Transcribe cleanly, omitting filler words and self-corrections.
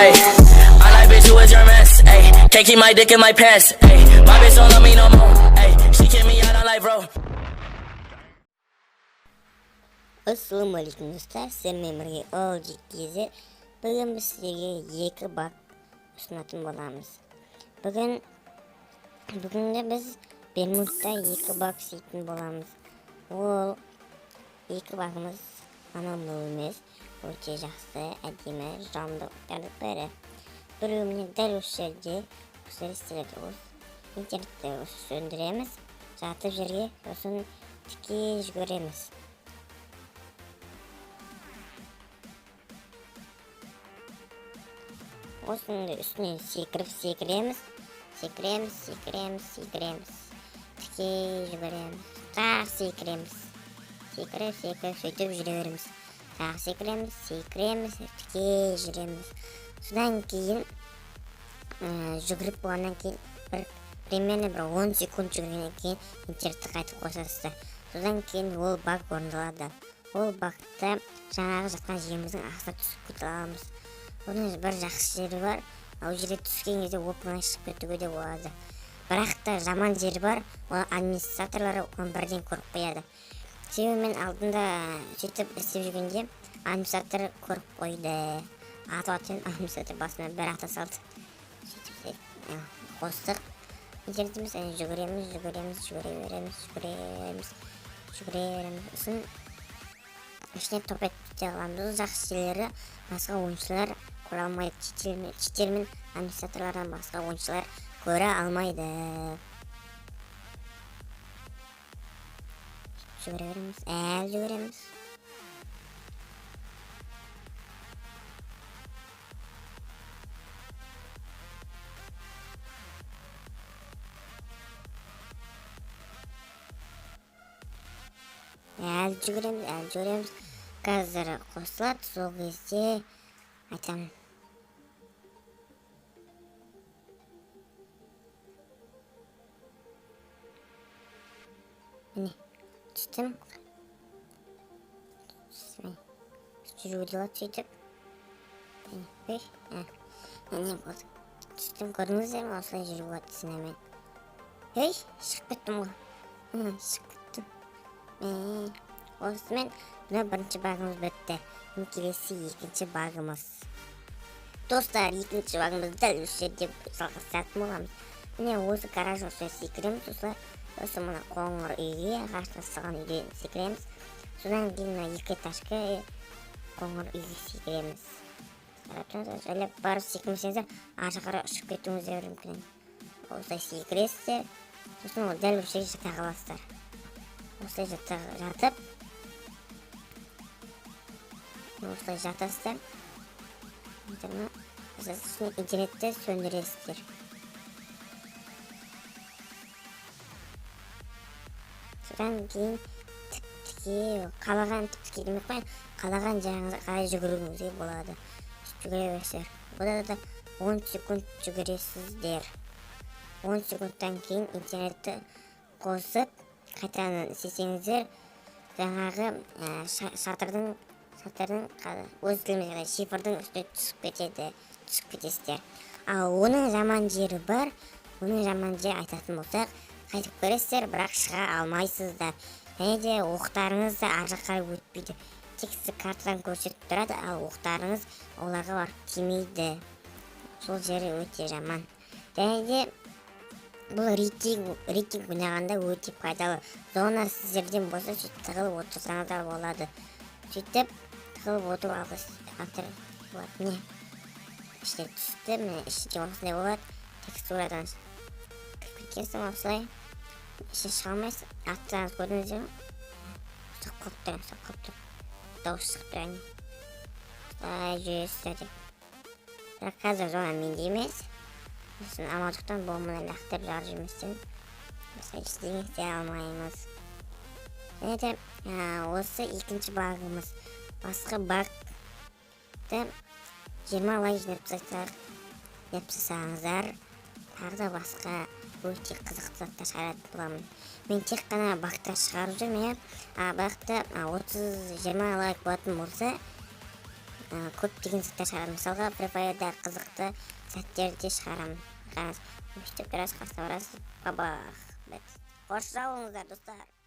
Ay, I like bitch who is your mess. Ay, can't keep my dick in my pants. Ay, my bitch don't love me no more. Ay, she kick me out on life, bro. Assalamualaikum dostlar, sizlerle birlikte OGKZ. Bugün biz sizlerge 2 bug sunatın bolamız. Bugün de biz bir minutda 2 bug seytin bolamız. O 2 bug'ımız anamlı olmaz. O'ta yaxşı, adime, ramdılıqları biri. Bölümünü dal o'sherge istediğimiz internetde söndüremiz. Jatıp jerge osun tiki göremiz. Osun da üstüne sekremiz. Tiki göremiz. Taq sekremiz. Sekrep söйтüp жүрөбүрүбүз. Taq sekremiz, tiki жүрөбүz. Sodan keyin жүгүрүп болгандан кийин примерно 10 секунд жүргөндөн кийин интернетти кайтып кошосуздар. Содан кийин ол баг орындалады. Ол багта жаңагы жаткан жерибиздин акысына түшүп кете алабыз. Онун бир жакшы жери бар. Ал жерге түшкөн кезде оп-оңой чыгып кетүүгө да болот. Бирок да жаман жери бар. Ал администраторлор оны бирден көрүп коёт. Себеби мен алдында сөйтүп иштеп жүргөндө администратор көрүп койду. Ататын администратор басына бир ата салды. Сөйтүп костук. Интернетибиз жүгүрөбүрүбүз. Сын ишне топ этип аламыз. Жакшы жерлери башка оюнчулар көрө алмайт. Читермен администраторлордон башка оюнчулар көрө алмайды. Жүгүрөбүрүбүз. Жүгүрөбүрүбүз. Газдар косулат, сол кезде айтам. Міне, түстім. Жүріп өтілат сөйтіп. Міне болды. Түстім, көрдіңіздер ме? Осылай жүріп өтісіне мен. Шығып кеттім ғой. Шығып кеттім. Осымен мына бірінші багымыз бітті. Келесі екінші багымыз. Достар, екінші багымыз дәл осы жерде жалғастыратын боламыз. Міне осы гараж осылай секіреміз. Осы мына қоңыр үйге, ағаштан сыған үйге секіреміз. Содан кейін мына екі этажға қоңыр үйге секіреміз. Жайлап барып секірмесеңіздер, ар жаққа ұшып кетуіңіздер мүмкін. Осылай секіресіздер. Сосын ол дәл осы жерге жата қаласыздар. Осылай жатып осылай жатасыздар. Интернетті сөндіресіздер. Содан кейін қалаған тіпті демек қой, қалаған жағыңызға қарай жүгіруіңізге болады. Жүгіре бересіздер. Бұда да 10 секунд жүгіресіздер. 10 секундтан кейін интернетті қосып қайтадан істесеңіздер, жаңағы шатырдың өз тілімізге шифрдың үстіне түсіп кетесіздер. Ал оның жаман жері бар. Оның жаман жері айтатын болсақ, қайтып көресіздер, бірақ шыға алмайсыздар. Және де оқтарыңыз да ар жаққа өтпейді. Тек сізді картадан көрсетіп тұрады, ал оқтарыңыз оларға барып тимейді. Сол жері өте жаман. Және де бұл рейтинг ойнағанда өте пайдалы. Зона сіздерден болса сөйтіп тығылып отырсаңыздар болады. Сөйтіп тығылып отыру автор болады. Міне іште түсті, міне іште осылай болады. Текстурадан кеткенсің осылай. Іште шығалмайсың. Аттыраңыз көрдіңіздер ме? Соқ қылып тұр. Дауыс шығып тұрайын. Осылай жүресіздер деп. Бірақ қазір зона менде емес. Сосын амалдықтан бұл мұны лақтырып жарып жүрместен осылай ештеңе істей алмаймыз. Және де осы екінші багымыз. Басқа багты 20 лайк жасасаңыздар, тағы да басқа өте қызықты заттар шығаратын боламын. Мен тек қана багтар шығарып жүрмін. Багта 20 лайк болатын болса, көптеген заттар шығарамын. Мысалға, Free Fire'да қызықты сәттерді шығарамын. Қараңыз, өйстіп біраз қасты барасыз. Бабах. Қош жауыңыздар, достар.